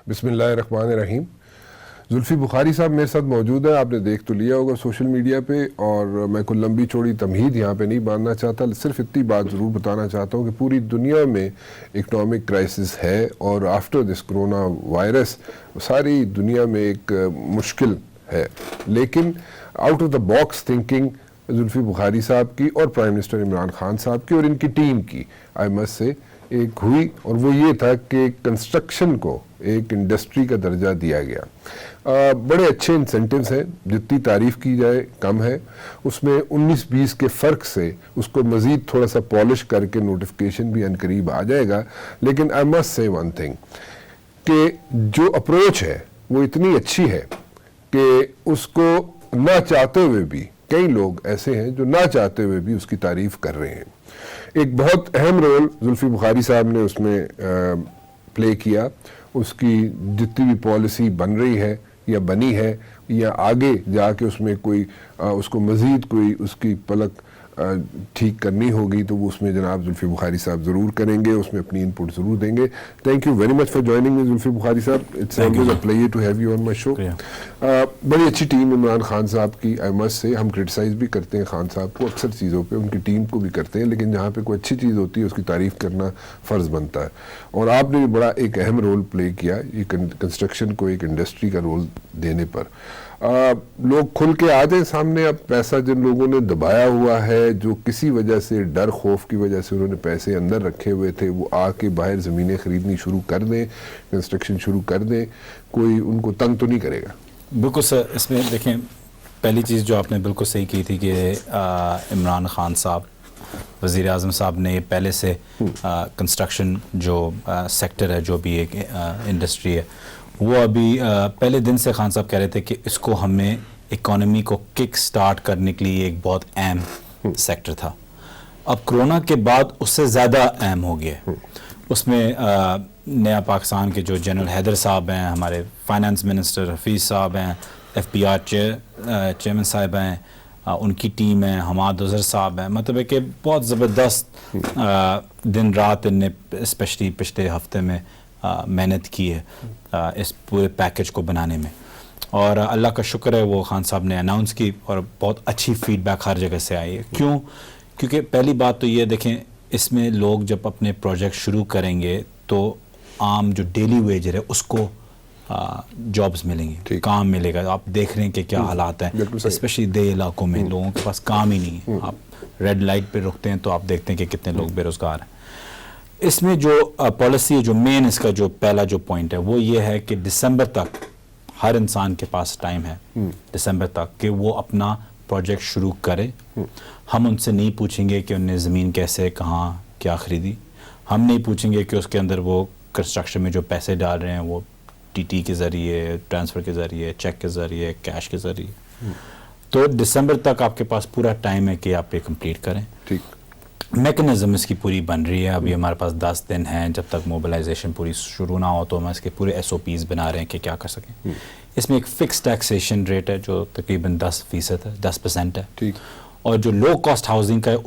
بسم اللہ الرحمن الرحیم. زلفی بخاری صاحب میرے ساتھ موجود ہے. آپ نے دیکھ تو لیا ہوگا سوشل میڈیا پہ, اور میں کوئی لمبی چوڑی تمہید یہاں پہ نہیں باندھنا چاہتا, صرف اتنی بات ضرور بتانا چاہتا ہوں کہ پوری دنیا میں اکنامک کرائسس ہے, اور آفٹر دس کرونا وائرس ساری دنیا میں ایک مشکل ہے, لیکن out of the box thinking Zulfi Bukhari صاحب کی اور پرائم منسٹر عمران خان صاحب کی اور ان کی ٹیم کی آئی مسٹ سے ایک ہوئی, اور وہ یہ تھا کہ کنسٹرکشن کو ایک انڈسٹری کا درجہ دیا گیا. بڑے اچھے انسینٹیوز ہیں, جتنی تعریف کی جائے کم ہے. اس میں 19-20 کے فرق سے اس کو مزید تھوڑا سا پالش کر کے نوٹیفکیشن بھی عنقریب آ جائے گا. لیکن آئی مسٹ سے ون تھنگ کہ جو اپروچ ہے وہ اتنی اچھی ہے کہ اس کو نہ چاہتے ہوئے بھی کئی لوگ ایسے ہیں جو نہ چاہتے ہوئے بھی اس کی تعریف کر رہے ہیں. ایک بہت اہم رول زلفی بخاری صاحب نے اس میں پلے کیا. اس کی جتنی بھی پالیسی بن رہی ہے یا بنی ہے یا آگے جا کے اس میں کوئی اس کو مزید کوئی اس کی پلک ٹھیک کرنی ہوگی تو وہ اس میں جناب زلفی بخاری صاحب ضرور کریں گے, اس میں اپنی انپٹ ضرور دیں گے. Thank you very much for joining me Zulfi Bukhari صاحب. It's always a pleasure to have you on my show. بڑی اچھی ٹیم عمران خان صاحب کی آئی مسٹ سے. ہم کرٹیسائز بھی کرتے ہیں خان صاحب کو اکثر چیزوں پہ, ان کی ٹیم کو بھی کرتے ہیں, لیکن جہاں پہ کوئی اچھی چیز ہوتی ہے اس کی تعریف کرنا فرض بنتا ہے. اور آپ نے بھی بڑا ایک اہم رول پلے کیا یہ کنسٹرکشن کو ایک انڈسٹری کا رول دینے پر. لوگ کھل کے آ جائیں سامنے. اب پیسہ جن لوگوں نے دبایا ہوا ہے, جو کسی وجہ سے ڈر خوف کی وجہ سے انہوں نے پیسے اندر رکھے ہوئے تھے, وہ آ کے باہر زمینیں خریدنی شروع کر دیں, کنسٹرکشن شروع کر دیں. کوئی ان کو تنگ تو نہیں کرے گا. بالکل سر. اس میں دیکھیں پہلی چیز جو آپ نے بالکل صحیح کی تھی کہ عمران خان صاحب وزیر اعظم صاحب نے پہلے سے کنسٹرکشن جو سیکٹر ہے, جو بھی ایک انڈسٹری ہے, وہ ابھی پہلے دن سے خان صاحب کہہ رہے تھے کہ اس کو ہمیں اکانومی کو کک سٹارٹ کرنے کے لیے ایک بہت اہم سیکٹر تھا. اب کرونا کے بعد اس سے زیادہ اہم ہو گیا. اس میں نیا پاکستان کے جو جنرل حیدر صاحب ہیں, ہمارے فائنانس منسٹر حفیظ صاحب ہیں, FBR چیئرمین صاحب ہیں, ان کی ٹیم ہے, حماد اظہر صاحب ہیں. مطلب ہے کہ بہت زبردست دن رات ان نے اسپیشلی پچھلے ہفتے میں محنت کی ہے اس پورے پیکج کو بنانے میں, اور اللہ کا شکر ہے وہ خان صاحب نے اناؤنس کی اور بہت اچھی فیڈ بیک ہر جگہ سے آئی ہے. کیونکہ پہلی بات تو یہ دیکھیں, اس میں لوگ جب اپنے پروجیکٹ شروع کریں گے تو عام جو ڈیلی ویجر ہے اس کو جابز ملیں گے, کام ملے گا. آپ دیکھ رہے ہیں کہ کیا حالات ہیں اسپیشلی دیہی علاقوں میں, لوگوں کے پاس کام ہی نہیں ہے. آپ ریڈ لائٹ پہ رکتے ہیں تو آپ دیکھتے ہیں کہ کتنے لوگ بے روزگار ہیں. اس میں جو پالیسی ہے, جو مین اس کا جو پہلا جو پوائنٹ ہے وہ یہ ہے کہ دسمبر تک ہر انسان کے پاس ٹائم ہے, دسمبر تک کہ وہ اپنا پروجیکٹ شروع کرے. ہم ان سے نہیں پوچھیں گے کہ انہیں زمین کیسے کہاں کیا خریدی. ہم نہیں پوچھیں گے کہ اس کے اندر وہ کنسٹرکشن میں جو پیسے ڈال رہے ہیں وہ TT کے ذریعے, ٹرانسفر کے ذریعے, چیک کے ذریعے, کیش کے ذریعے. تو دسمبر تک آپ کے پاس پورا ٹائم ہے کہ آپ یہ کمپلیٹ کریں. میکنزم اس کی پوری بن رہی ہے. ابھی ہمارے پاس 10 دن ہیں جب تک موبلائزیشن پوری شروع نہ ہو, تو ہم اس کے پورے SOPs بنا رہے ہیں کہ کیا کر سکیں. اس میں ایک فکس ٹیکسیشن ریٹ ہے جو تقریباً 10% ہے, 10% ہے. اور جو لو کاسٹ ہاؤسنگ کا ہے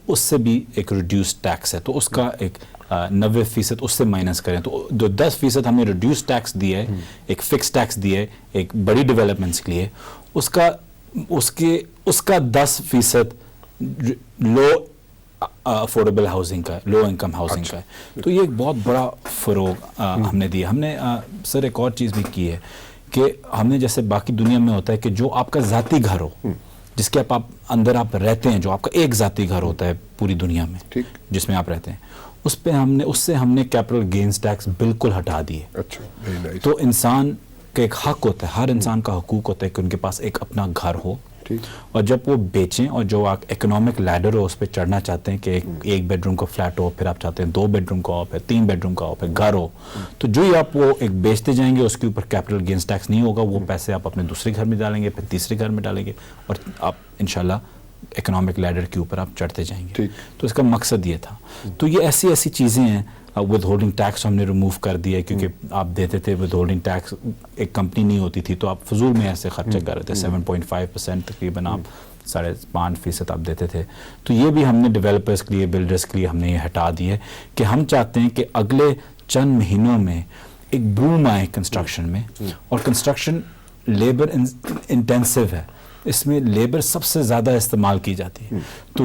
اس سے بھی ایک ریڈیوس ٹیکس ہے, تو اس کا ایک 90% اس سے مائنس کریں تو جو 10% ہم نے ریڈیوس ٹیکس دیا ہے, ایک فکس ٹیکس دیا ہے ایک بڑی ڈیولپمنٹس کے لیے, اس کا 10% لو افورڈیبل ہاؤسنگ کا ہے, لو انکم ہاؤسنگ کا ہے. تو یہ ایک بہت بڑا فروغ ہم نے دیا. ہم نے سر ایک اور چیز بھی کی ہے کہ ہم نے جیسے باقی دنیا میں ہوتا ہے کہ جو آپ کا ذاتی گھر ہو, جس کے آپ اندر آپ رہتے ہیں, جو آپ کا ایک ذاتی گھر ہوتا ہے پوری دنیا میں جس میں آپ رہتے ہیں, اس پہ اس سے ہم نے کیپٹل گینز ٹیکس بالکل ہٹا دیے. تو انسان کا ایک حق ہوتا ہے, ہر انسان کا حقوق ہوتا ہے کہ ان کے پاس ایک اپنا گھر ہو, اور جب وہ بیچیں اور جو آپ اکنامک لیڈر ہو اس پہ چڑھنا چاہتے ہیں کہ ایک بیڈ روم کا فلیٹ ہو, پھر آپ چاہتے ہیں 2 بیڈ روم کا ہو, پھر 3 بیڈ روم کا ہو, پھر گھر ہو, تو جو ہی آپ وہ ایک بیچتے جائیں گے اس کے اوپر کیپٹل گینز ٹیکس نہیں ہوگا. وہ پیسے آپ اپنے دوسرے گھر میں ڈالیں گے, پھر تیسرے گھر میں ڈالیں گے, اور آپ انشاءاللہ اکنامک لیڈر کے اوپر آپ چڑھتے جائیں گے. تو اس کا مقصد یہ تھا. تو یہ ایسی چیزیں ہیں. ود ہولڈنگ ٹیکس ہم نے ریموو کر دیا ہے, کیونکہ آپ دیتے تھے ود ہولڈنگ ٹیکس, ایک کمپنی نہیں ہوتی تھی تو آپ فضول میں ایسے خرچہ کر رہے تھے. 7.5% تقریباً آپ 5.5% آپ دیتے تھے. تو یہ بھی ہم نے ڈیولپرز کے لیے, بلڈرز کے لیے ہم نے یہ ہٹا دی ہے کہ ہم چاہتے ہیں کہ اگلے چند مہینوں میں ایک بوم آئے کنسٹرکشن میں, اور کنسٹرکشن لیبر انٹینسو ہے, اس میں لیبر سب سے زیادہ استعمال کی جاتی ہے. تو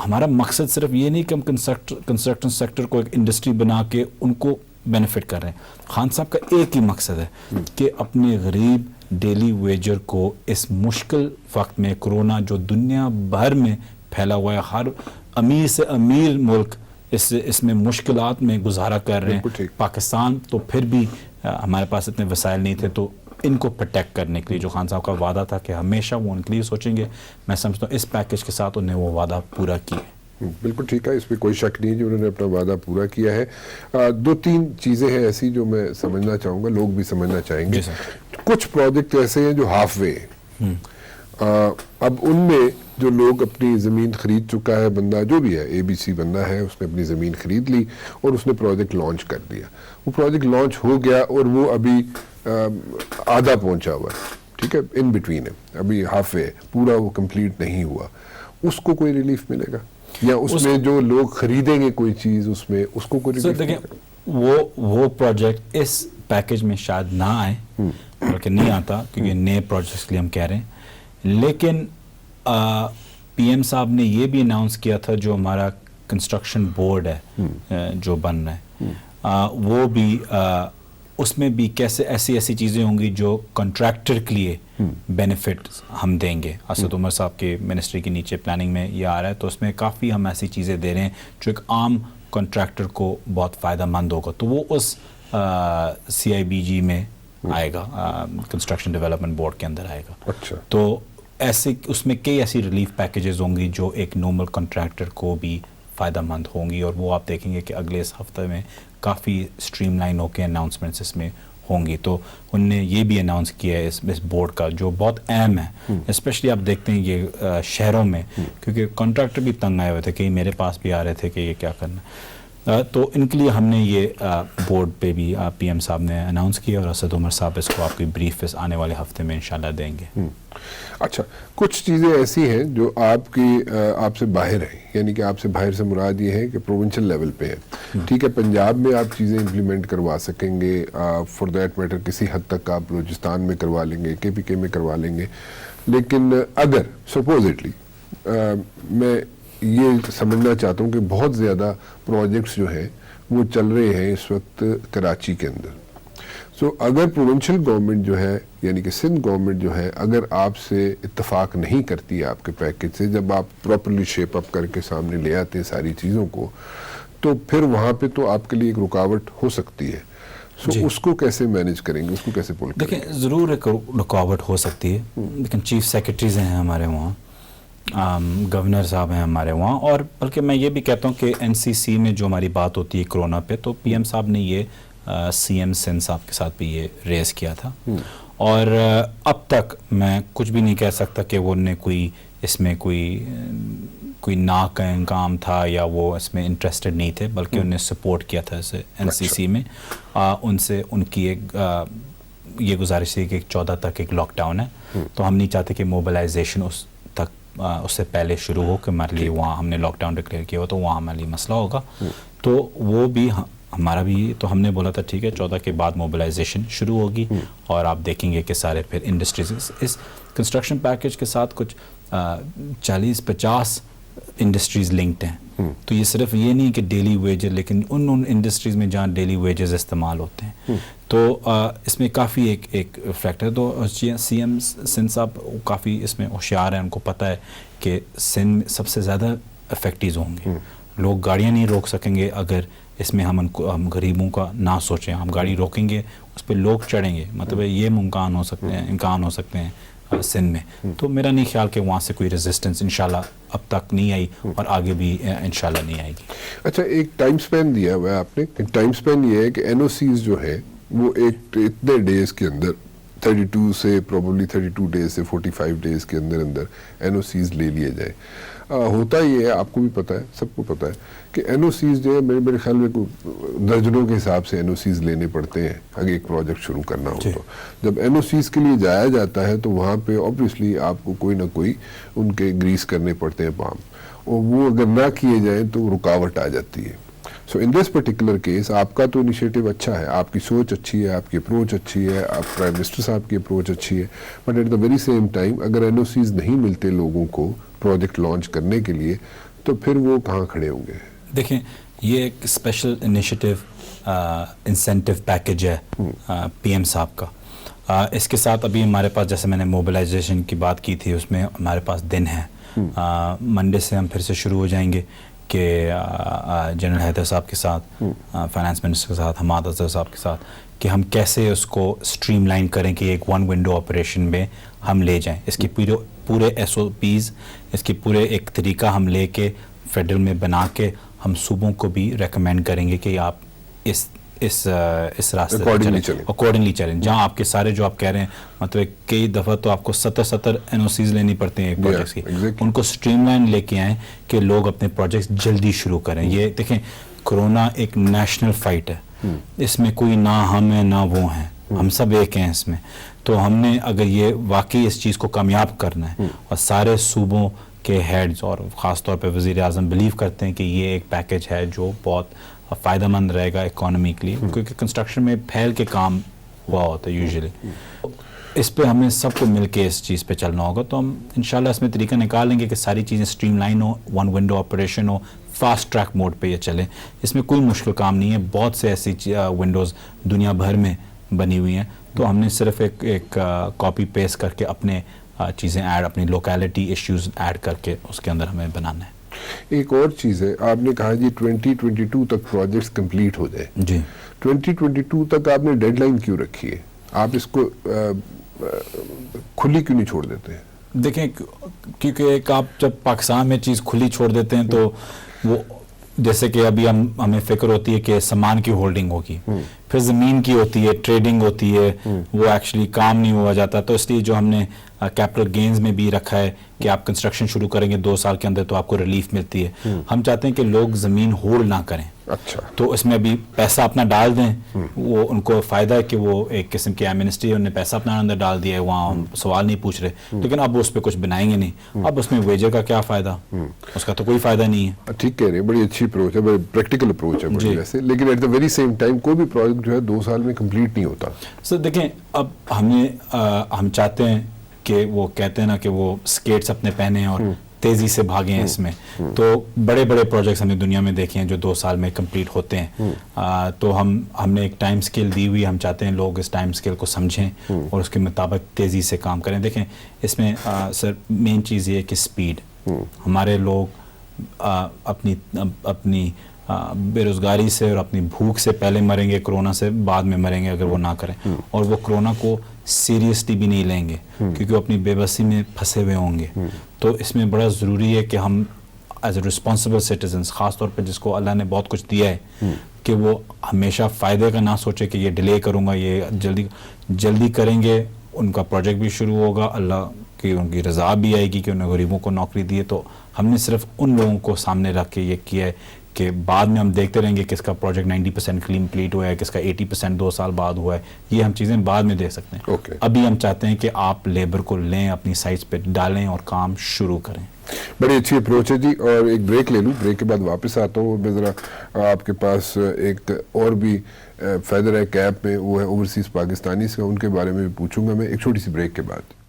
ہمارا مقصد صرف یہ نہیں کہ ہم کنسٹرکشن سیکٹر کو ایک انڈسٹری بنا کے ان کو بینیفٹ کر رہے ہیں. خان صاحب کا ایک ہی مقصد ہے کہ اپنے غریب ڈیلی ویجر کو اس مشکل وقت میں, کرونا جو دنیا بھر میں پھیلا ہوا ہے, ہر امیر سے امیر ملک اس میں مشکلات میں گزارا کر رہے ہیں. پاکستان تو پھر بھی ہمارے پاس اتنے وسائل نہیں تھے, تو ان کو پروٹیکٹ کرنے کے لیے جو خان صاحب کا وعدہ تھا کہ ہمیشہ وہ ان کے لیے سوچیں گے, میں سمجھتا ہوں اس پیکیج کے ساتھ انہیں وہ وعدہ پورا کیا ہے. بالکل ٹھیک ہے, اس پہ کوئی شک نہیں ہے کہ انہوں نے اپنا وعدہ پورا کیا ہے. 2-3 چیزیں ہیں ایسی جو میں سمجھنا چاہوں گا, لوگ بھی سمجھنا چاہیں گے. کچھ پروجیکٹ ایسے ہیں جو ہاف وے ہیں. اب ان میں جو لوگ اپنی زمین خرید چکا ہے, بندہ جو بھی ہے ABC بندہ ہے, اس نے اپنی زمین خرید لی اور اس نے پروجیکٹ لانچ کر دیا. وہ پروجیکٹ لانچ ہو گیا اور وہ ابھی آدھا پہنچا ہوا ہے, ٹھیک ہے, ان بٹوین ہے, ابھی ہاف وے, پورا وہ کمپلیٹ نہیں ہوا. اس کو کوئی ریلیف ملے گا, یا اس میں جو لوگ خریدیں گے کوئی چیز اس میں, اس کو کوئی ریلیف ملے گا؟ وہ پروجیکٹ اس پیکیج میں شاید نہ آئے, بلکہ نہیں آتا, کیونکہ نئے پروجیکٹس کے لیے ہم کہہ رہے ہیں. لیکن PM صاحب نے یہ بھی اناؤنس کیا تھا, جو ہمارا کنسٹرکشن بورڈ ہے جو بن رہا ہے, وہ بھی اس میں بھی کیسے ایسی چیزیں ہوں گی جو کنٹریکٹر کے لیے بینیفٹ ہم دیں گے. اسد عمر صاحب کے منسٹری کے نیچے پلاننگ میں یہ آ رہا ہے, تو اس میں کافی ہم ایسی چیزیں دے رہے ہیں جو ایک عام کنٹریکٹر کو بہت فائدہ مند ہوگا. تو وہ اس CIBG میں آئے گا, کنسٹرکشن ڈیولپمنٹ بورڈ کے اندر آئے گا. اچھا. تو ایسے اس میں کئی ایسی ریلیف پیکیجز ہوں گی جو ایک نارمل کنٹریکٹر کو بھی فائدہ مند ہوں گی, اور وہ آپ دیکھیں گے کہ اگلے اس ہفتے میں کافی اسٹریم لائن ہو کے اناؤنسمنٹس اس میں ہوں گی. تو انہوں نے یہ بھی اناؤنس کیا ہے اس بورڈ کا, جو بہت اہم ہے, اسپیشلی آپ دیکھتے ہیں یہ شہروں میں, کیونکہ کنٹریکٹر بھی تنگ آئے ہوئے تھے, کئی میرے پاس بھی آ رہے تھے کہ یہ کیا کرنا ہے. تو ان کے لیے ہم نے یہ بورڈ پہ بھی PM صاحب نے اناؤنس کیا, اور اسد عمر صاحب اس کو آپ کی بریف آنے والے ہفتے میں انشاءاللہ دیں گے. اچھا, کچھ چیزیں ایسی ہیں جو آپ سے باہر ہیں, یعنی کہ آپ سے باہر سے مراد یہ ہے کہ پروونشل لیول پہ ہے, ٹھیک ہے, پنجاب میں آپ چیزیں امپلیمنٹ کروا سکیں گے, فار دیٹ میٹر کسی حد تک آپ بلوچستان میں کروا لیں گے, KPK میں کروا لیں گے. لیکن اگر سپوزٹلی میں یہ سمجھنا چاہتا ہوں کہ بہت زیادہ پروجیکٹس جو ہیں وہ چل رہے ہیں اس وقت کراچی کے اندر, اگر پروونشل گورنمنٹ جو ہے, یعنی کہ سندھ گورنمنٹ جو ہے, اگر آپ سے اتفاق نہیں کرتی ہے آپ کے پیکیج سے, جب آپ پراپرلی شیپ اپ کر کے سامنے لے آتے ہیں ساری چیزوں کو, تو پھر وہاں پہ تو آپ کے لیے ایک رکاوٹ ہو سکتی ہے. اس کو کیسے مینیج کریں گے, اس کو کیسے پول کریں گے؟ دیکھیں, ضرور ایک رکاوٹ ہو سکتی ہے, لیکن چیف سیکرٹریز ہیں ہمارے وہاں, گورنر صاحب ہیں ہمارے وہاں, اور بلکہ میں یہ بھی کہتا ہوں کہ NCC میں جو ہماری بات ہوتی ہے کرونا پہ, تو PM صاحب نے یہ CM سندھ صاحب کے ساتھ بھی یہ ریز کیا تھا, اور اب تک میں کچھ بھی نہیں کہہ سکتا کہ وہ نے اس میں کوئی ناکام تھا یا وہ اس میں انٹرسٹڈ نہیں تھے, بلکہ انہوں نے سپورٹ کیا تھا اسے NCC میں. ان سے ان کی ایک یہ گزارش تھی کہ 14 تک ایک لاک ڈاؤن ہے, تو ہم نہیں چاہتے کہ موبلائزیشن اس سے پہلے شروع ہو, کہ ہمارے لیے وہاں ہم نے لاک ڈاؤن ڈکلیئر کیا ہو تو وہاں ہمارے لیے مسئلہ ہوگا. تو وہ بھی ہمارا بھی, تو ہم نے بولا تھا ٹھیک ہے 14 کے بعد موبلائزیشن شروع ہوگی, اور آپ دیکھیں گے کہ سارے پھر انڈسٹریز اس کنسٹرکشن پیکیج کے ساتھ کچھ 40-50 انڈسٹریز لنکڈ ہیں. تو یہ صرف یہ نہیں کہ ڈیلی ویجر, لیکن ان انڈسٹریز میں جہاں ڈیلی ویجز استعمال ہوتے ہیں, تو اس میں کافی ایک فیکٹر ہے. تو CM سندھ صاحب کافی اس میں ہوشیار ہیں, ان کو پتہ ہے کہ سندھ سب سے زیادہ افیکٹیز ہوں گے. لوگ گاڑیاں نہیں روک سکیں گے اگر اس میں ہم غریبوں کا نہ سوچیں. ہم گاڑی روکیں گے, اس پہ لوگ چڑھیں گے, مطلب یہ امکان ہو سکتے ہیں سندھ میں. تو میرا نہیں خیال کہ وہاں سے کوئی ریزسٹنس انشاءاللہ اب تک نہیں آئی, اور آگے بھی انشاءاللہ نہیں آئے گی. اچھا, ایک ٹائم سپین دیا ہوا ہے آپ نے. ایک ٹائم سپین یہ ہے کہ NOCs جو ہے وہ اتنے ڈیز کے اندر 32 سے پروبیبلی 32 ڈیز سے 45 ڈیز کے اندر NOCs لے لیے جائیں. ہوتا یہ ہے, آپ کو بھی پتہ ہے, سب کو پتہ ہے کہ NOCs جو ہے میرے خیال میں درجنوں کے حساب سے NOCs لینے پڑتے ہیں اگر ایک پروجیکٹ شروع کرنا ہو. تو جب NOCs کے لیے جایا جاتا ہے تو وہاں پہ اوبویسلی آپ کو کوئی نہ کوئی ان کے گریس کرنے پڑتے ہیں پام, اور وہ اگر نہ کیے جائیں تو رکاوٹ آ جاتی ہے. سو ان دس پرٹیکولر کیس آپ کا تو انیشیٹو اچھا ہے, آپ کی سوچ اچھی ہے, آپ کی اپروچ اچھی ہے, آپ پرائم منسٹر صاحب کی اپروچ اچھی ہے, but at the very same time اگر این او سیز نہیں ملتے لوگوں کو پروجیکٹ لانچ کرنے کے لیے تو پھر وہ کہاں کھڑے ہوں گے؟ دیکھیں یہ ایک اسپیشل انیشیٹو انسینٹیو پیکیج ہے پی ایم صاحب کا. اس کے ساتھ ابھی ہمارے پاس جیسے میں نے موبلائزیشن کی بات کی تھی, اس میں ہمارے پاس دن ہے. منڈے سے ہم پھر سے شروع ہو جائیں گے کہ جنرل حیدر صاحب کے ساتھ, فائنانس منسٹر کے ساتھ, حماد اظہر صاحب کے ساتھ, کہ ہم کیسے اس کو اسٹریم لائن کریں کہ ایک ون ونڈو آپریشن میں ہم لے جائیں. اس کی پورے ایس او پیز, اس کی پورے ایک طریقہ ہم لے کے فیڈرل میں بنا کے ہم صوبوں کو بھی ریکمینڈ کریں گے کہ آپ اس راستے اکارڈنگلی چلیں. جہاں آپ کے سارے جو آپ کہہ رہے ہیں, مطلب کئی دفعہ تو آپ کو 70 این او سیز لینی پڑتی ہیں ایک پروجیکٹ کی, ان کو اسٹریم لائن لے کے آئیں کہ لوگ اپنے پروجیکٹس جلدی شروع کریں. یہ دیکھیں کرونا ایک نیشنل فائٹ ہے, اس میں کوئی نہ ہم ہیں نہ وہ ہیں, ہم سب ایک ہیں اس میں. تو ہم نے اگر یہ واقعی اس چیز کو کامیاب کرنا ہے اور سارے صوبوں کے ہیڈز اور خاص طور پہ وزیر اعظم بلیو کرتے ہیں کہ یہ ایک پیکیج ہے جو بہت فائدہ مند رہے گا اکانومی کے لیے, کیونکہ کنسٹرکشن میں پھیل کے کام ہوا ہوتا ہے یوزلی, اس پہ ہمیں سب کو مل کے اس چیز پہ چلنا ہوگا. تو ہم انشاءاللہ اس میں طریقہ نکالیں گے کہ ساری چیزیں اسٹریم لائن ہو, ون ونڈو آپریشن ہو, فاسٹ ٹریک موڈ پہ یہ چلیں. اس میں کوئی مشکل کام نہیں ہے, بہت سے ایسی ونڈوز دنیا بھر میں بنی ہوئی ہیں. تو ہم نے صرف ایک کاپی پیسٹ کر کے اپنے چیزیں ایڈ, اپنی لوکیلٹی ایشوز ایڈ کر کے اس کے اندر ہمیں بنانا ہے. ایک اور چیز ہے, آپ نے کہا جی 2022 تک پروجیکٹس کمپلیٹ ہو جائے. جی 2022 تک آپ نے ڈیڈ لائن کیوں رکھی ہے؟ آپ اس کو کھلی کیوں نہیں چھوڑ دیتے ہیں؟ دیکھیں کیونکہ ایک آپ جب پاکستان میں چیز کھلی چھوڑ دیتے ہیں تو وہ جیسے کہ ابھی ہمیں فکر ہوتی ہے کہ سامان کی ہولڈنگ ہوگی, پھر زمین کی ہوتی ہے, ٹریڈنگ ہوتی ہے, وہ ایکچولی کام نہیں ہوا جاتا. تو اس لیے جو ہم نے کیپٹل گینز میں بھی رکھا ہے کہ آپ کنسٹرکشن شروع کریں گے 2 سال کے اندر تو آپ کو ریلیف ملتی ہے. ہم چاہتے ہیں کہ لوگ زمین ہولڈ نہ کریں. اچھا, تو اس میں ابھی پیسہ اپنا ڈال دیں, وہ ان کو فائدہ ہے کہ وہ ایک قسم کی منسٹری انہوں نے پیسہ اپنا اندر ڈال دیا ہے, وہاں ہم سوال نہیں پوچھ رہے, لیکن اب اس پہ کچھ بنائیں گے نہیں. اب اس میں ویجر کا کیا فائدہ, اس کا تو کوئی فائدہ نہیں ہے. ٹھیک کہہ رہے ہیں, بڑی اچھی اپروچ ہے, بڑی پریکٹیکل اپروچ ہے بڑی ویسے, لیکن at the very same time کوئی بھی پروجیکٹ جو ہے 2 سال میں کمپلیٹ نہیں ہوتا. سر دیکھیں اب ہم چاہتے ہیں کہ وہ کہتے ہیں نا کہ وہ اسکیٹس اپنے پہنے اور تیزی سے بھاگیں اس میں. تو بڑے بڑے پروجیکٹس ہم نے دنیا میں دیکھے ہیں جو 2 سال میں کمپلیٹ ہوتے ہیں. تو ہم نے ایک ٹائم سکیل دی ہوئی, ہم چاہتے ہیں لوگ اس ٹائم سکیل کو سمجھیں اور اس کے مطابق تیزی سے کام کریں. دیکھیں اس میں سر مین چیز یہ ہے کہ سپیڈ. ہمارے لوگ اپنی بے روزگاری سے اور اپنی بھوک سے پہلے مریں گے, کرونا سے بعد میں مریں گے اگر وہ نہ کریں. اور وہ کرونا کو سیریسلی بھی نہیں لیں گے کیونکہ وہ اپنی بے بسی میں پھنسے ہوئے ہوں گے. تو اس میں بڑا ضروری ہے کہ ہم ایز اے رسپانسبل سٹیزنس, خاص طور پہ جس کو اللہ نے بہت کچھ دیا ہے, کہ وہ ہمیشہ فائدے کا نہ سوچے کہ یہ ڈیلے کروں گا, یہ جلدی کریں گے, ان کا پروجیکٹ بھی شروع ہوگا, اللہ کی ان کی رضا بھی آئے گی کہ انہیں غریبوں کو نوکری دی ہے. تو ہم نے صرف ان لوگوں کو سامنے رکھ کے یہ کیا ہے کہ بعد میں ہم دیکھتے رہیں گے کس کا پروجیکٹ 90% کمپلیٹ ہوا ہے, کس کا 80% 2 سال بعد ہوا ہے. یہ ہم چیزیں بعد میں دیکھ سکتے ہیں. ابھی ہم چاہتے ہیں کہ آپ لیبر کو لیں, اپنی سائٹس پہ ڈالیں اور کام شروع کریں. بڑی اچھی اپروچ ہے جی. اور ایک بریک لے لوں, بریک کے بعد واپس آتا ہوں. میں ذرا آپ کے پاس ایک اور بھی فیدر ہے کیپ میں, وہ ہے اوورسیز پاکستانی سے, ان کے بارے میں بھی پوچھوں گا میں ایک چھوٹی سی بریک کے بعد.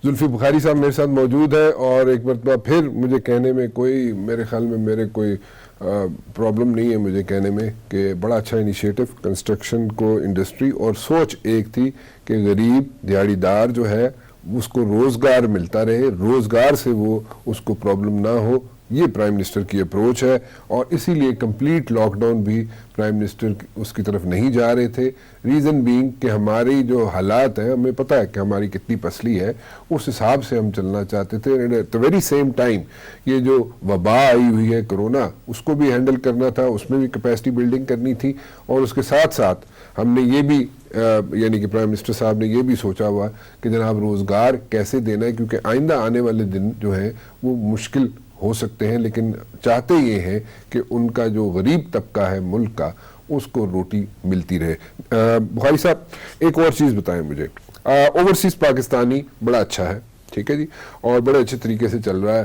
زلفی بخاری صاحب میرے ساتھ موجود ہے, اور ایک مرتبہ پھر مجھے کہنے میں کوئی, میرے خیال میں میرے کوئی پرابلم نہیں ہے مجھے کہنے میں کہ بڑا اچھا انیشیٹو کنسٹرکشن کو انڈسٹری, اور سوچ ایک تھی کہ غریب دیہڑی دار جو ہے اس کو روزگار ملتا رہے, روزگار سے وہ اس کو پرابلم نہ ہو. یہ پرائم منسٹر کی اپروچ ہے, اور اسی لیے کمپلیٹ لاک ڈاؤن بھی پرائم منسٹر اس کی طرف نہیں جا رہے تھے. ریزن بینگ کہ ہماری جو حالات ہیں, ہمیں پتہ ہے کہ ہماری کتنی پسلی ہے, اس حساب سے ہم چلنا چاہتے تھے. ایٹ دا ویری سیم ائم یہ جو وبا آئی ہوئی ہے کرونا, اس کو بھی ہینڈل کرنا تھا, اس میں بھی کیپیسٹی بلڈنگ کرنی تھی, اور اس کے ساتھ ساتھ ہم نے یہ بھی یعنی کہ پرائم منسٹر صاحب نے یہ بھی سوچا ہوا کہ جناب روزگار کیسے دینا ہے, کیونکہ آئندہ آنے والے دن جو ہیں وہ مشکل ہو سکتے ہیں, لیکن چاہتے یہ ہیں کہ ان کا جو غریب طبقہ ہے ملک کا, اس کو روٹی ملتی رہے. بخاری صاحب ایک اور چیز بتائیں مجھے, اوورسیز پاکستانی بڑا اچھا ہے, ٹھیک ہے جی, اور بڑے اچھے طریقے سے چل رہا ہے,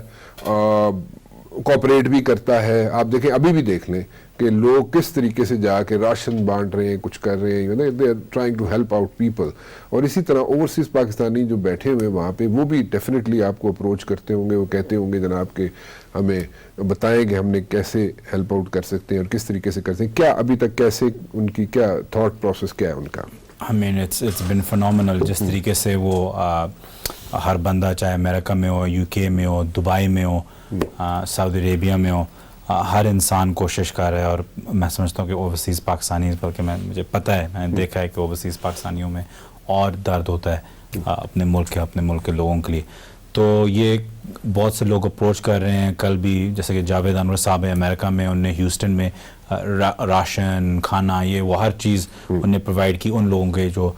کوآپریٹ بھی کرتا ہے. آپ دیکھیں ابھی بھی دیکھ لیں کہ لوگ کس طریقے سے جا کے راشن بانٹ رہے ہیں, کچھ کر رہے ہیں, they are trying to help out people. اور اسی طرح اوورسیز پاکستانی جو بیٹھے ہوئے وہاں پہ, وہ بھی ڈیفینیٹلی آپ کو اپروچ کرتے ہوں گے, وہ کہتے ہوں گے جناب کہ ہمیں بتائیں کہ ہم نے کیسے ہیلپ آؤٹ کر سکتے ہیں اور کس طریقے سے کر سکتے ہیں. کیا ابھی تک کیسے ان کی کیا تھاٹ پروسیس کیا ہے ان کا؟ I mean it's been phenomenal. جس طریقے سے وہ ہر بندہ چاہے امریکہ میں ہو, یو کے میں ہو, دبئی میں ہو, سعودی عربیہ میں ہو, ہر انسان کوشش کر رہا ہے. اور میں سمجھتا ہوں کہ اوورسیز پاکستانی, بلکہ مجھے پتہ ہے, میں نے دیکھا ہے کہ اوورسیز پاکستانیوں میں اور درد ہوتا ہے اپنے ملک کے لوگوں کے لیے. تو یہ بہت سے لوگ اپروچ کر رہے ہیں. کل بھی جیسے کہ جاوید انور صاحب ہیں امریکہ میں, انہوں نے ہیوسٹن میں راشن, کھانا, یہ وہ ہر چیز انہوں نے پرووائڈ کی ان لوگوں کے جو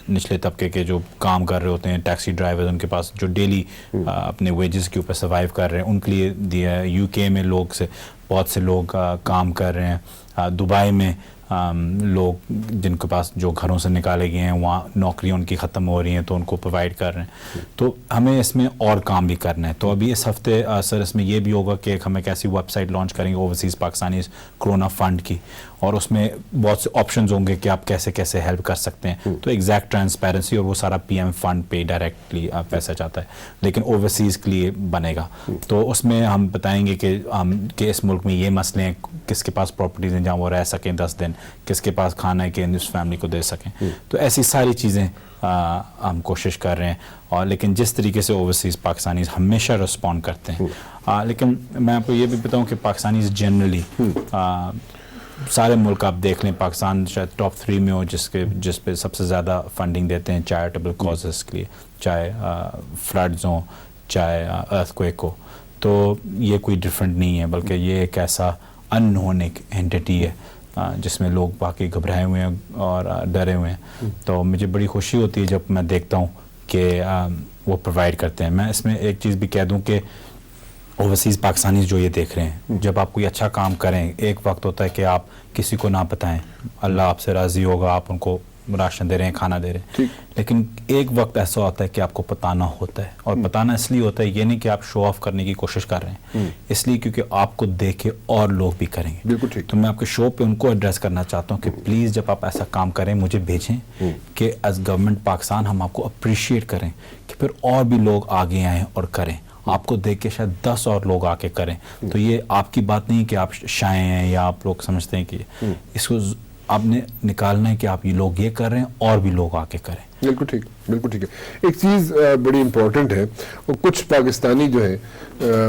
نچلے طبقے کے جو کام کر رہے ہوتے ہیں, ٹیکسی ڈرائیور, ان کے پاس جو ڈیلی اپنے ویجز کے اوپر سروائیو کر رہے ہیں, ان کے لیے دیا ہے. یو کے میں بہت سے لوگ کام کر رہے ہیں. دبئی میں لوگ جن کے پاس جو گھروں سے نکالے گئے ہیں, وہاں نوکریاں ان کی ختم ہو رہی ہیں تو ان کو پرووائڈ کر رہے ہیں. تو ہمیں اس میں اور کام بھی کرنا ہے. تو ابھی اس ہفتے سر اس میں یہ بھی ہوگا کہ ہم ایک ایسی ویب سائٹ لانچ کریں گے اوورسیز پاکستانیز کرونا فنڈ کی, اور اس میں بہت سے آپشنز ہوں گے کہ آپ کیسے کیسے ہیلپ کر سکتے ہیں. تو ایگزیکٹ ٹرانسپیرنسی, اور وہ سارا پی ایم فنڈ پہ ڈائریکٹلی پیسہ جاتا ہے, لیکن اوورسیز کے لیے بنے گا. تو اس میں ہم بتائیں گے کہ اس ملک میں یہ مسئلے ہیں, کس کے پاس پراپرٹیز ہیں جہاں وہ رہ سکیں 10 دن, کس کے پاس کھانا ہے کہ اس فیملی کو دے سکیں. تو ایسی ساری چیزیں ہم کوشش کر رہے ہیں. اور لیکن جس طریقے سے اوورسیز پاکستانیز ہمیشہ رسپونڈ کرتے ہیں, لیکن میں آپ کو یہ بھی بتاؤں کہ پاکستانیز جنرلی سارے ملک آپ دیکھ لیں, پاکستان شاید ٹاپ 3 میں ہو جس پہ سب سے زیادہ فنڈنگ دیتے ہیں چیریٹیبل کازز کے لیے, چاہے فلڈز ہوں چاہے ارتھ کویک ہو. تو یہ کوئی ڈفرینٹ نہیں ہے, بلکہ یہ ایک ایسا ان نون ایک اینٹی ہے جس میں لوگ باقی گھبرائے ہوئے ہیں اور ڈرے ہوئے ہیں. تو مجھے بڑی خوشی ہوتی ہے جب میں دیکھتا ہوں کہ وہ پرووائڈ کرتے ہیں. میں اس میں ایک چیز بھی کہہ دوں کہ اوورسیز پاکستانیز جو یہ دیکھ رہے ہیں, جب آپ کوئی اچھا کام کریں, ایک وقت ہوتا ہے کہ آپ کسی کو نہ بتائیں, اللہ آپ سے راضی ہوگا, آپ ان کو راشن دے رہے ہیں, کھانا دے رہے ہیں, لیکن ایک وقت ایسا ہوتا ہے کہ آپ کو بتانا ہوتا ہے. اور بتانا اس لیے ہوتا ہے, یہ نہیں کہ آپ شو آف کرنے کی کوشش کر رہے ہیں, اس لیے کیونکہ آپ کو دیکھ کے اور لوگ بھی کریں گے. بالکل ٹھیک. تو میں آپ کے شو پہ ان کو ایڈریس کرنا چاہتا ہوں کہ پلیز جب آپ ایسا کام کریں مجھے بھیجیں, کہ ایز گورنمنٹ پاکستان ہم آپ کو اپریشیٹ کریں, کہ پھر اور بھی لوگ آگے آئیں اور کریں. آپ کو دیکھ کے شاید 10 اور لوگ آ کے کریں. تو یہ آپ کی بات نہیں کہ آپ شائع ہیں یا آپ لوگ سمجھتے ہیں کہ اس کو آپ نے نکالنا ہے کہ آپ یہ لوگ یہ کر رہے ہیں اور بھی لوگ آ کے کریں. بالکل ٹھیک, بالکل ٹھیک ہے. ایک چیز بڑی امپورٹنٹ ہے, وہ کچھ پاکستانی جو ہے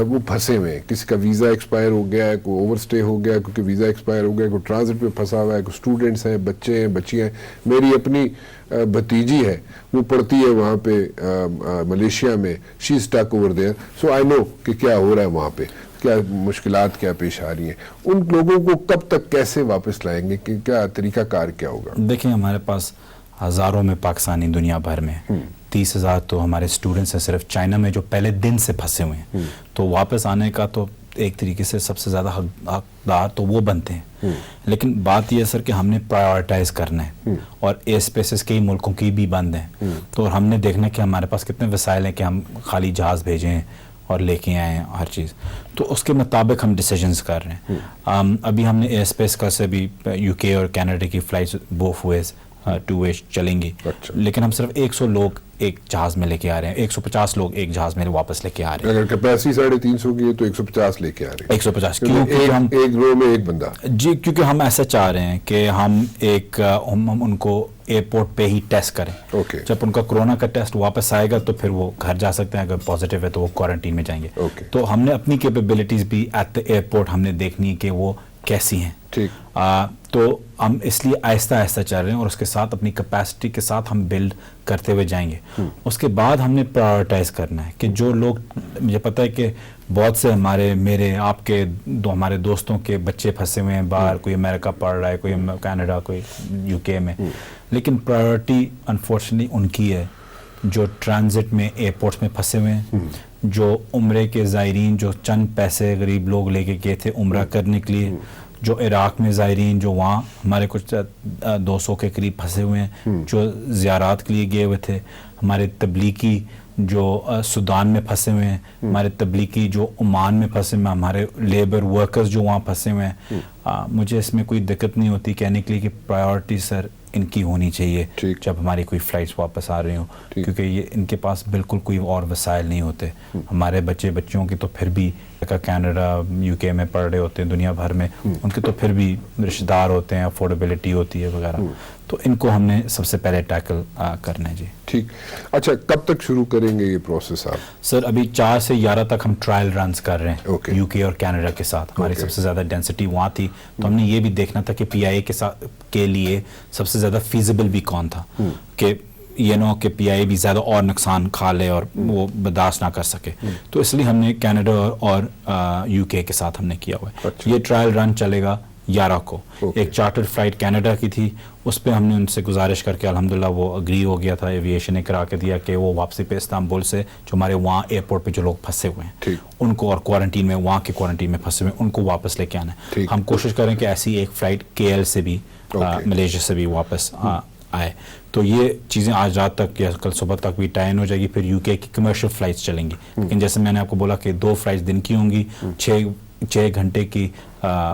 وہ پھنسے ہوئے ہیں. کسی کا ویزا ایکسپائر ہو گیا ہے, کوئی اوور اسٹے ہو گیا, کیونکہ ویزا ایکسپائر ہو گیا, کوئی ٹرانزٹ پہ پھنسا ہوا ہے, کوئی اسٹوڈنٹس ہیں, بچے ہیں, بچیاں ہیں. میری اپنی بھتیجی ہے, وہ پڑھتی ہے وہاں پہ ملیشیا میں, شی از اسٹک اوور دیئر, سو آئی نو کہ کیا ہو رہا ہے وہاں پہ, کیا مشکلات کیا پیش آ رہی ہیں. ان لوگوں کو کب تک کیسے واپس لائیں گے, کہ کیا طریقہ کار کیا ہوگا؟ دیکھیں ہمارے پاس ہزاروں میں پاکستانی دنیا بھر میں, 30,000 تو ہمارے اسٹوڈنٹس ہیں صرف چائنا میں جو پہلے دن سے پھنسے ہوئے ہیں. تو واپس آنے کا تو ایک طریقے سے سب سے زیادہ حقدار تو وہ بنتے ہیں. لیکن بات یہ ہے سر کہ ہم نے پرائیورٹائز کرنا ہے, اور ایئر اسپیسز کئی ملکوں کی بھی بند ہیں. تو ہم نے دیکھنا کہ ہمارے پاس کتنے وسائل ہیں کہ ہم خالی جہاز بھیجیں اور لے کے آئیں ہر چیز. تو اس کے مطابق ہم ڈیسیجنز کر رہے ہیں. ابھی ہم نے ایئر اسپیس کا سے بھی یو کے اور کینیڈا کی فلائٹس بوتھ ویز 2 ویز چلیں گی. لیکن ہم صرف 100 لوگ ایک جہاز میں لے کے آ رہے ہیں, 150 لوگ ایک جہاز میں واپس لے کے آ رہے ہیں. اگر کیپیسٹی 350 کی ہے تو 150 لے کے آ رہے ہیں. 150 کیونکہ ہم ایک رو میں ایک بندہ, جی کیونکہ ہم ایسا چاہ رہے ہیں کہ ہم ان کو ایئرپورٹ پہ ہی ٹیسٹ کریں. جب ان کا کورونا کا ٹیسٹ واپس آئے گا تو پھر وہ گھر جا سکتے ہیں, اگر پازیٹیو ہے تو وہ کوارنٹین میں جائیں گے. تو ہم نے اپنی کیپیبلٹیز بھی ایٹ دا ایئرپورٹ ہم نے دیکھنی ہے کہ وہ کیسی ہیں. تو ہم اس لیے آہستہ آہستہ چل رہے ہیں, اور اس کے ساتھ اپنی کیپیسٹی کے ساتھ ہم بلڈ کرتے ہوئے جائیں گے. اس کے بعد ہم نے پرائیورٹائز کرنا ہے کہ جو لوگ, مجھے پتہ ہے کہ بہت سے میرے آپ کے ہمارے دوستوں کے بچے پھنسے ہوئے ہیں باہر, کوئی امریکہ پڑھ رہا ہے, کوئی کینیڈا, کوئی یو کے میں. لیکن پرائیورٹی انفارچونیٹلی ان کی ہے جو ٹرانزٹ میں ایئرپورٹس میں پھنسے ہوئے ہیں, جو عمرے کے زائرین جو چند پیسے غریب لوگ لے کے گئے تھے عمرہ کرنے کے لیے, جو عراق میں زائرین جو وہاں ہمارے کچھ 200 کے قریب پھنسے ہوئے ہیں جو زیارات کے لیے گئے ہوئے تھے, ہمارے تبلیغی جو سودان میں پھنسے ہوئے ہیں، ہمارے تبلیغی جو عمان میں پھنسے ہوئے ہیں، ہمارے لیبر ورکرز جو وہاں پھنسے ہوئے ہیں، مجھے اس میں کوئی دقت نہیں ہوتی کہنے کے لیے کہ پرائیورٹی سر ان کی ہونی چاہیے جب ہماری کوئی فلائٹس واپس آ رہی ہوں، کیونکہ یہ ان کے پاس بالکل کوئی اور وسائل نہیں ہوتے. ہمارے بچوں کی تو پھر بھی کینیڈا یو کے میں پڑھ رہے ہوتے ہیں دنیا بھر میں، ان کے تو پھر بھی رشتہ دار ہوتے ہیں، افورڈیبلٹی ہوتی ہے وغیرہ، تو ان کو ہم نے سب سے پہلے ٹیکل کرنا ہے. جی ٹھیک. اچھا کب تک شروع کریں گے یہ پروسیس آپ؟ سر ابھی 4 سے 11 تک ہم ٹرائل رنز کر رہے ہیں یو کے اور کینیڈا کے ساتھ. ہماری سب سے زیادہ ڈینسٹی وہاں تھی، تو ہم نے یہ بھی دیکھنا تھا کہ پی آئی اے کے لیے سب سے زیادہ فیزیبل بھی کون تھا، کہ یہ نو کہ پی آئی اے بھی زیادہ اور نقصان کھا لے اور وہ برداشت نہ کر سکے. تو اس لیے ہم نے کینیڈا اور یو کے ساتھ ہم نے کیا ہوا ہے. یہ ٹرائل رن چلے گا 11 کو. ایک چارٹر فلائٹ کینیڈا کی تھی، اس پہ ہم نے ان سے گزارش کر کے الحمدللہ وہ اگری ہو گیا تھا، ایویشن نے کرا کے دیا کہ وہ واپسی پہ استنبول سے جو ہمارے وہاں ایئرپورٹ پہ جو لوگ پھنسے ہوئے ہیں ان کو، اور کوارنٹین میں وہاں کے کوارنٹین میں پھنسے ہوئے ان کو واپس لے کے آنا ہے. ہم کوشش کریں کہ ایسی ایک فلائٹ کے ایل سے بھی ملیشیا سے بھی واپس آئے. تو یہ چیزیں آج رات تک یا کل صبح تک بھی ٹائن ہو جائے گی. پھر یو کے کی کمرشل فلائٹس چلیں گی، لیکن جیسے میں نے آپ کو بولا کہ 2 فلائٹس دن کی ہوں گی، 6 گھنٹے کی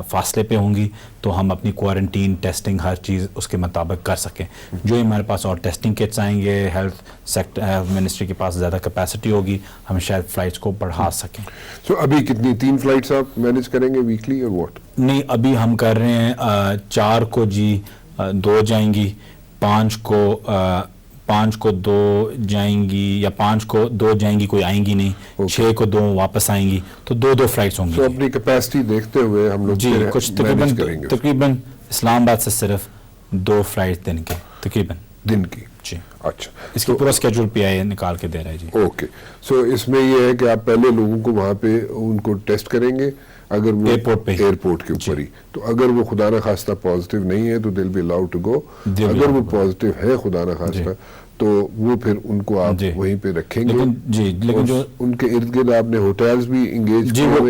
فاصلے پہ ہوں گی، تو ہم اپنی کوارنٹین ٹیسٹنگ ہر چیز اس کے مطابق کر سکیں. جو ہمارے پاس اور ٹیسٹنگ کٹس آئیں گے، ہیلتھ منسٹری کے پاس زیادہ کیپیسٹی ہوگی، ہم شاید فلائٹس کو بڑھا سکیں. سو ابھی کتنی 3 فلائٹس آپ مینیج کریں گے ویکلی اور واٹ؟ نہیں ابھی ہم کر رہے ہیں 4 کو جی 2 جائیں گی، 5 کو 2 جائیں گی، یا 5 کو 2 جائیں گی کوئی آئیں گی نہیں، 6 کو 2 واپس آئیں گی، تو 2 فلائٹس ہوں گی. تو اپنی کیپیسٹی دیکھتے ہوئے ہم لوگ جی کچھ تقریباً اسلام آباد سے صرف 2 فلائٹ دن کے تقریباً دن کی. جی اچھا اس کی پورا اسکیجول پی آئی اے نکال کے دے رہا ہے. جی اوکے. سو اس میں یہ ہے کہ آپ پہلے لوگوں کو وہاں پہ ان کو ٹیسٹ کریں گے اگر وہ ایئرپورٹ کے اوپر ہی، تو اگر وہ خدا نہ خواستہ پازیٹیو نہیں ہے تو دل بی الاؤڈ ٹو گو. اگر وہ پازیٹیو ہے خدا نہ خواستہ تو وہ پھر ان کو آپ وہیں پہ رکھیں گے. لیکن جو ان کے ارد گرد آپ نے ہوٹلز بھی انگیج جی وہ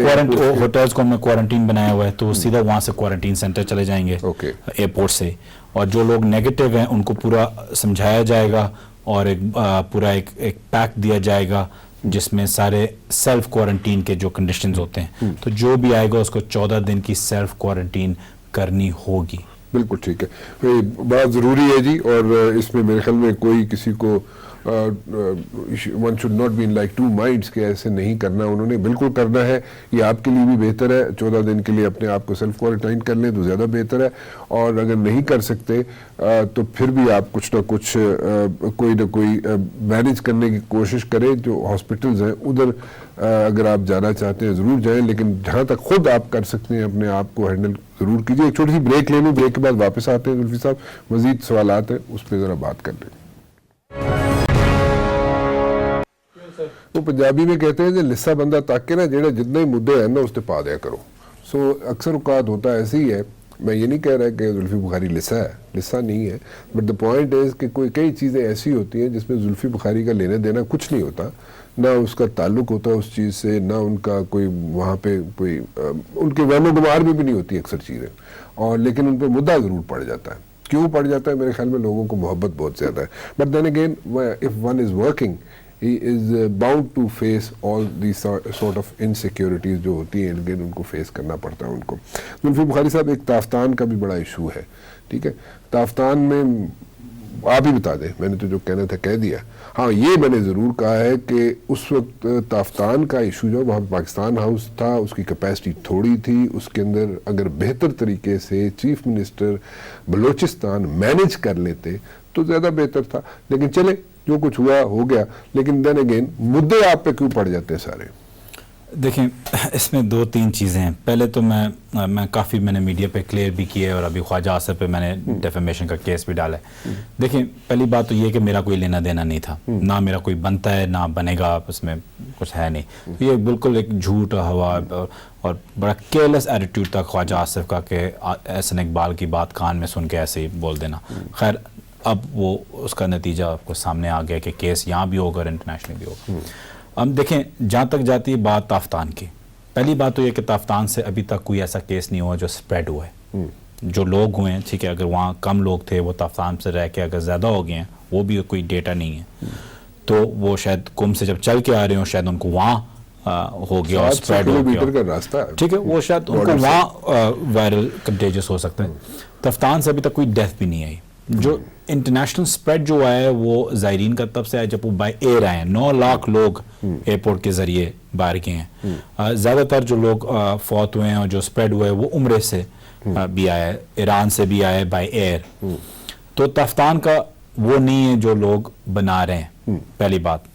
ہوٹلز کو ہم نے کوارنٹین بنایا ہوا ہے، تو وہ سیدھا وہاں سے کوارنٹین سینٹر چلے جائیں گے ایئرپورٹ سے. اور جو لوگ نیگیٹو ہیں ان کو پورا سمجھایا جائے گا اور پورا ایک پیک دیا جائے گا جس میں سارے سیلف کوارنٹین کے جو کنڈیشنز ہوتے ہیں، تو جو بھی آئے گا اس کو 14 دن کی سیلف کوارنٹین کرنی ہوگی. بالکل ٹھیک ہے، بات ضروری ہے جی. اور اس میں میرے خیال میں کوئی کسی کو one should not be in like 2 minds کہ ایسے نہیں کرنا، انہوں نے بالکل کرنا ہے. یہ آپ کے لیے بھی بہتر ہے، 14 دن کے لیے اپنے آپ کو سیلف کوارنٹائن کر لیں تو زیادہ بہتر ہے. اور اگر نہیں کر سکتے تو پھر بھی آپ کچھ نہ کچھ کوئی نہ کوئی مینیج کرنے کی کوشش کریں. جو ہاسپٹلز ہیں ادھر اگر آپ جانا چاہتے ہیں ضرور جائیں، لیکن جہاں تک خود آپ کر سکتے ہیں اپنے آپ کو ہینڈل ضرور کیجیے. ایک چھوٹی سی بریک لے لیں، بریک کے بعد واپس آتے ہیں. زلفی صاحب مزید سوالات ہیں اس پہ ذرا بات کر لیں. وہ پنجابی میں کہتے ہیں کہ لسا بندہ تک کے نا جڑے جتنے مدعے ہیں نا اس تے پا دیا کرو. سو اکثر اوقات ہوتا ہے ایسے ہی ہے. میں یہ نہیں کہہ رہا کہ زلفی بخاری لسا ہے، لسا نہیں ہے، بٹ دا پوائنٹ از کہ کئی چیزیں ایسی ہوتی ہیں جس میں زلفی بخاری کا لینا دینا کچھ نہیں ہوتا، نہ اس کا تعلق ہوتا اس چیز سے، نہ ان کا کوئی وہاں پہ کوئی ان کے وہم و گمار میں بھی نہیں ہوتی اکثر چیزیں، اور لیکن ان پہ مدعا ضرور پڑ جاتا ہے. کیوں پڑ جاتا ہے؟ میرے خیال میں لوگوں کو محبت بہت زیادہ ہے. But then again if one is working he is bound to face all these sort of insecurities جو ہوتی ہیں لیکن ان کو فیس کرنا پڑتا ہے ان کو. زلفی بخاری صاحب ایک تافتان کا بھی بڑا ایشو ہے، ٹھیک ہے؟ تافتان میں آپ ہی بتا دیں، میں نے تو جو کہنا تھا کہہ دیا. ہاں یہ میں نے ضرور کہا ہے کہ اس وقت تافتان کا ایشو جو وہاں پاکستان ہاؤس تھا اس کی کیپیسٹی تھوڑی تھی، اس کے اندر اگر بہتر طریقے سے چیف منسٹر بلوچستان مینیج کر لیتے تو زیادہ بہتر تھا. لیکن چلے جو کچھ ہوا ہو گیا. لیکن دین اگین مدعے آپ پہ کیوں پڑ جاتے ہیں سارے؟ دیکھیں اس میں 2-3 چیزیں ہیں. پہلے تو میں کافی میں نے میڈیا پہ کلیئر بھی کیا ہے، اور ابھی خواجہ آصف پہ میں نے ڈیفیمیشن کا کیس بھی ڈالا ہے. دیکھیں پہلی بات تو یہ کہ میرا کوئی لینا دینا نہیں تھا، نہ میرا کوئی بنتا ہے نہ بنے گا، اس میں کچھ ہے نہیں. یہ بالکل ایک جھوٹ ہوا اور بڑا کیئرلیس ایٹیٹیوڈ تھا خواجہ آصف کا کہ احسن اقبال کی بات کان میں سن کے ایسے ہی بول دینا. خیر اب وہ اس کا نتیجہ آپ کو سامنے آ گیا کہ کیس یہاں بھی ہوگا اور انٹرنیشنل بھی ہوگا. اب دیکھیں جہاں تک جاتی ہے بات تافتان کی، پہلی بات تو یہ کہ تافتان سے ابھی تک کوئی ایسا کیس نہیں ہوا جو سپریڈ ہوا ہے. جو لوگ ہوئے ہیں ٹھیک ہے، اگر وہاں کم لوگ تھے وہ تافتان سے رہ کے اگر زیادہ ہو گئے ہیں وہ بھی کوئی ڈیٹا نہیں ہے. تو وہ شاید قم سے جب چل کے آ رہے ہوں شاید ان کو وہاں ہو گیا اور 700 اسپریڈ ہو کلومیٹر گیا, کا راستہ ہے, ٹھیک ہے, وہ شاید ان کو وہاں وائرل کنٹیجس ہو سکتا ہے. تفتان سے ابھی تک کوئی ڈیتھ بھی نہیں آئی. جو انٹرنیشنل اسپریڈ جو آیا ہے وہ زائرین کا تب سے آیا جب وہ بائی ایئر آئے ہیں. 9 لاکھ لوگ ایئرپورٹ کے ذریعے باہر گئے ہیں. زیادہ تر جو لوگ فوت ہوئے ہیں اور جو اسپریڈ ہوئے ہیں وہ عمرے سے بھی آیا ہے, ایران سے بھی آیا ہے بائی ایئر. تو تفتان کا وہ نہیں ہے جو لوگ بنا رہے ہیں, پہلی بات.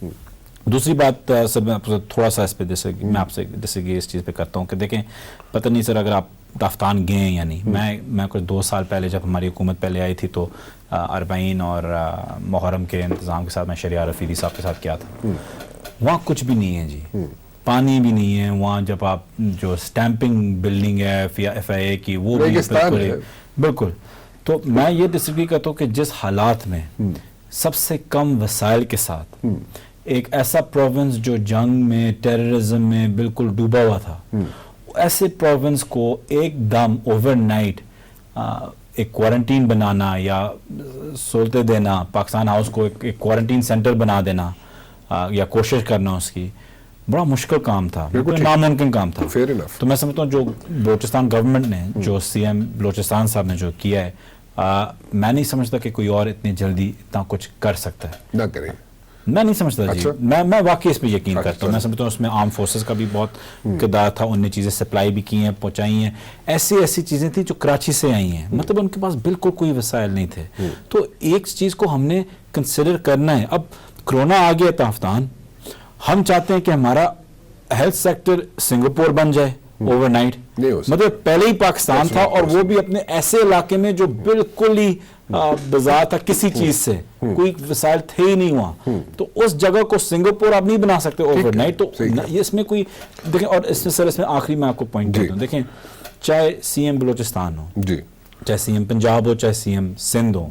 دوسری بات سر میں تھوڑا سا اس پہ میں آپ سے اس چیز پہ کرتا ہوں کہ دیکھیں پتہ نہیں سر اگر آپ تفتان گئے ہیں یا نہیں. میں کچھ 2 سال پہلے جب ہماری حکومت پہلے آئی تھی تو اربعین اور محرم کے انتظام کے ساتھ میں شہریار رفیدی صاحب کے ساتھ کیا تھا. وہاں کچھ بھی نہیں ہے جی, پانی بھی نہیں ہے وہاں. جب آپ جو اسٹیمپنگ بلڈنگ ہے FIA کی وہ بھی بالکل. تو میں یہ ڈس ایگری کرتا ہوں کہ جس حالات میں سب سے کم وسائل کے ساتھ ایک ایسا پروونس جو جنگ میں ٹیررزم میں بالکل ڈوبا ہوا تھا, ایسے پروونس کو ایک دم اوور نائٹ ایک کوارنٹین بنانا یا سہولتیں دینا, پاکستان ہاؤس کو ایک کوارنٹین سینٹر بنا دینا یا کوشش کرنا اس کی, بڑا مشکل کام تھا, ناممکن کام تھا. تو میں سمجھتا ہوں جو بلوچستان گورنمنٹ نے, جو CM بلوچستان صاحب نے جو کیا ہے, میں نہیں سمجھتا کہ کوئی اور اتنی جلدی اتنا کچھ کر سکتا ہے. نہ کریں, میں نہیں سمجھتا جی. میں واقعی اس پہ یقین کرتا ہوں. میں سمجھتا ہوں اس میں آرم فورسز کا بھی بہت کردار تھا, ان نے چیزیں سپلائی بھی کی ہیں, پہنچائی ہیں. ایسی چیزیں تھیں جو کراچی سے آئی ہیں, مطلب ان کے پاس بالکل کوئی وسائل نہیں تھے. تو ایک چیز کو ہم نے کنسیڈر کرنا ہے. اب کرونا آ گیا تافتان, ہم چاہتے ہیں کہ ہمارا ہیلتھ سیکٹر سنگاپور بن جائے اوور نائٹ. مطلب پہلے ہی پاکستان تھا اور وہ بھی اپنے ایسے علاقے میں جو بالکل ہی بازار تھا کسی چیز سے, کوئی وسائل تھے ہی نہیں وہاں. تو اس جگہ کو سنگاپور آپ نہیں بنا سکتے اوور نائٹ. تو اس میں کوئی دیکھیں, اور اس میں سر اس میں آخری میں آپ کو پوائنٹ دے دوں. دیکھیں چاہے CM بلوچستان ہو, چاہے CM پنجاب ہو, چاہے CM سندھ ہو,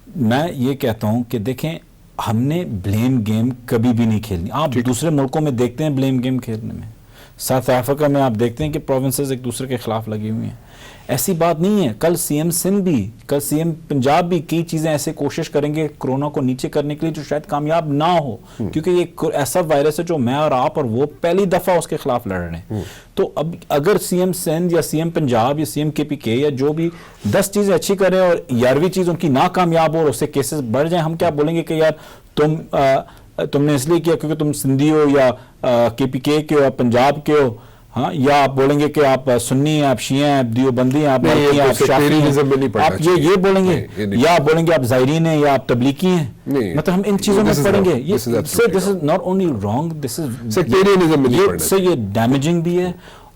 میں یہ کہتا ہوں کہ دیکھیں ہم نے بلیم گیم کبھی بھی نہیں کھیلنی. آپ دوسرے ملکوں میں دیکھتے ہیں بلیم گیم کھیلنے میں, ساؤتھ افریقہ میں آپ دیکھتے ہیں کہ پروونسز ایک دوسرے کے خلاف لگی ہوئی ہیں. ایسی بات نہیں ہے. کل CM سندھ بھی, کل CM پنجاب بھی کئی چیزیں ایسے کوشش کریں گے کرونا کو نیچے کرنے کے لیے جو شاید کامیاب نہ ہو, کیونکہ یہ ایسا وائرس ہے جو میں اور آپ اور وہ پہلی دفعہ اس کے خلاف لڑ رہے ہیں. تو اب اگر CM سندھ یا CM پنجاب یا CM KPK یا جو بھی 10 چیزیں اچھی کریں اور 11ویں چیز ان کی ناکامیاب ہو اور اس سے کیسز بڑھ جائیں, ہم کیا بولیں گے کہ یار تم نے اس لیے کیا کیونکہ تم سندھی ہو یا KPK کے ہو یا پنجاب کے ہو, ہاں, یا آپ بولیں گے کہ آپ سنی ہیں, آپ شیعہ ہیں, آپ دیوبندی ہیں, آپ شافعی ہیں, آپ یہ بولیں گے, یا آپ بولیں گے آپ زائرین ہیں یا آپ تبلیغی ہیں. مطلب ہم ان چیزوں میں پڑھیں گے. دس از ناٹ اونلی رانگ, دس از یہ ڈیمیجنگ بھی ہے.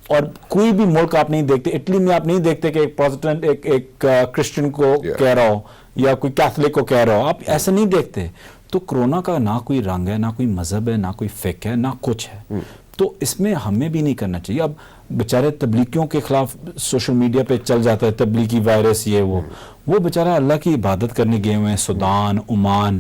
اور کوئی بھی ملک آپ نہیں دیکھتے, اٹلی میں آپ نہیں دیکھتے کہ ایک پروٹسٹنٹ ایک کرسچن کو کہہ رہا ہو یا کوئی کیتھولک کو کہہ رہا ہو, آپ ایسا نہیں دیکھتے. تو کرونا کا نہ کوئی رنگ ہے, نہ کوئی مذہب ہے, نہ کوئی فقہ ہے, نہ کچھ ہے. تو اس میں ہمیں بھی نہیں کرنا چاہیے. اب بیچارے تبلیغیوں کے خلاف سوشل میڈیا پہ چل جاتا ہے تبلیغی وائرس, یہ وہ بیچارہ اللہ کی عبادت کرنے گئے ہوئے ہیں, سودان, عمان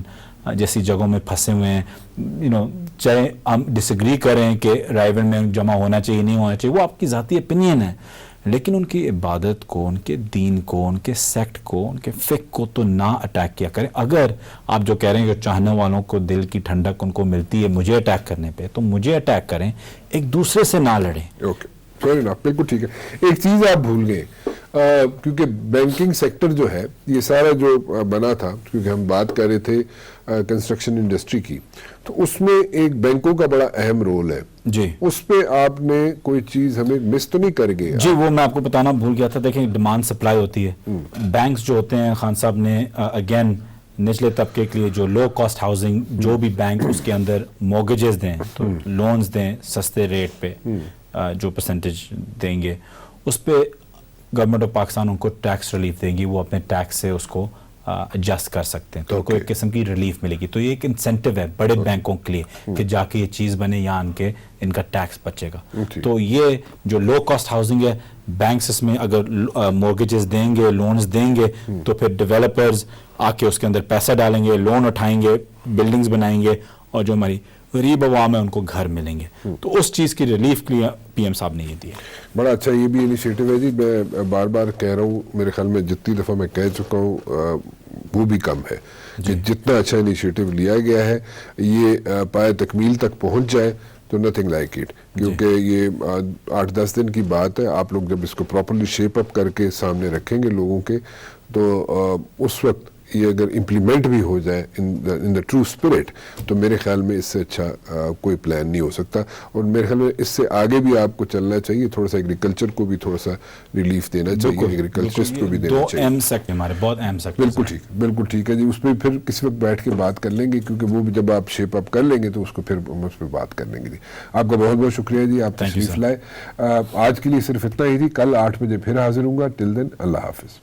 جیسی جگہوں میں پھنسے ہوئے ہیں. چاہے ہم ڈس ایگری کریں کہ رائیول میں جمع ہونا چاہیے نہیں ہونا چاہیے, وہ آپ کی ذاتی اپینین ہے, لیکن ان کی عبادت کو, ان کے دین کو, ان کے سیکٹ کو, ان کے فقہ کو تو نہ اٹیک کیا کریں. اگر آپ جو کہہ رہے ہیں کہ چاہنے والوں کو دل کی ٹھنڈک ان کو ملتی ہے مجھے اٹیک کرنے پہ, تو مجھے اٹیک کریں, ایک دوسرے سے نہ لڑیں. اوکے, بالکل ٹھیک ہے. ایک چیز آپ بھول گئے, کیونکہ بینکنگ سیکٹر جو ہے یہ سارا جو بنا تھا, کیونکہ ہم بات کر رہے تھے کنسٹرکشن انڈسٹری کی, تو اس میں ایک بینکوں کا بڑا اہم رول ہے جی. اس پہ آپ نے کوئی چیز ہمیں مس تو نہیں کر گئے جی؟ وہ میں آپ کو بتانا بھول گیا تھا. دیکھیں ڈیمانڈ سپلائی ہوتی ہے. بینکس جو ہوتے ہیں, خان صاحب نے اگین نچلے طبقے کے لیے جو لو کاسٹ ہاؤسنگ, جو بھی بینک اس کے اندر موگیجز دیں, تو لونز دیں سستے ریٹ پہ, جو پرسنٹیج دیں گے اس پہ گورنمنٹ آف پاکستان ان کو ٹیکس ریلیف دیں گی, وہ اپنے ٹیکس سے اس کو ایڈجسٹ کر سکتے ہیں, تو کوئی ایک قسم کی ریلیف ملے گی. تو یہ ایک انسینٹیو ہے بڑے بینکوں کے لیے کہ جا کے یہ چیز بنے یا ان کا ٹیکس بچے گا. تو یہ جو لو کاسٹ ہاؤسنگ ہے, بینکس اس میں اگر مورگیجز دیں گے, لونز دیں گے, تو پھر ڈیولپرز آ کے اس کے اندر پیسہ ڈالیں گے, لون اٹھائیں گے, بلڈنگز بنائیں گے, اور جو ہماری غریب عوام ہے ان کو گھر ملیں گے. تو اس چیز کی ریلیف کے لیے PM صاحب نے یہ دیا. بڑا اچھا یہ بھی انیشیٹو ہے جی. میں بار بار کہہ رہا ہوں, میرے خیال میں جتنی دفعہ میں کہہ چکا ہوں, وہ بھی کم ہے کہ جتنا اچھا انیشیٹو لیا گیا ہے یہ پائے تکمیل تک پہنچ جائے تو نتھنگ لائک اٹ، کیونکہ یہ 8-10 دن کی بات ہے. آپ لوگ جب اس کو پراپرلی شیپ اپ کر کے سامنے رکھیں گے لوگوں کے تو اس وقت یہ اگر امپلیمنٹ بھی ہو جائے ان دا ٹرو اسپرٹ تو میرے خیال میں اس سے اچھا کوئی پلان نہیں ہو سکتا. اور میرے خیال میں اس سے آگے بھی آپ کو چلنا چاہیے، تھوڑا سا ایگریکلچر کو بھی تھوڑا سا ریلیف دینا چاہیے، ایگریکلچرسٹ کو بھی دینا دو چاہیے. اہم سیکٹر ہمارے بہت اہم سیکٹر. بالکل ٹھیک ہے جی. اس پہ پھر کسی وقت بیٹھ کے بات کر لیں گے، کیونکہ وہ بھی جب آپ شیپ اپ کر لیں گے تو اس کو پھر ہم اس پہ بات کر لیں گے. جی آپ کا بہت بہت شکریہ جی، آپ تشریف لائے. آج کے لیے صرف اتنا ہی تھی. کل 8 بجے پھر حاضر ہوں گا. ٹل دین اللہ حافظ.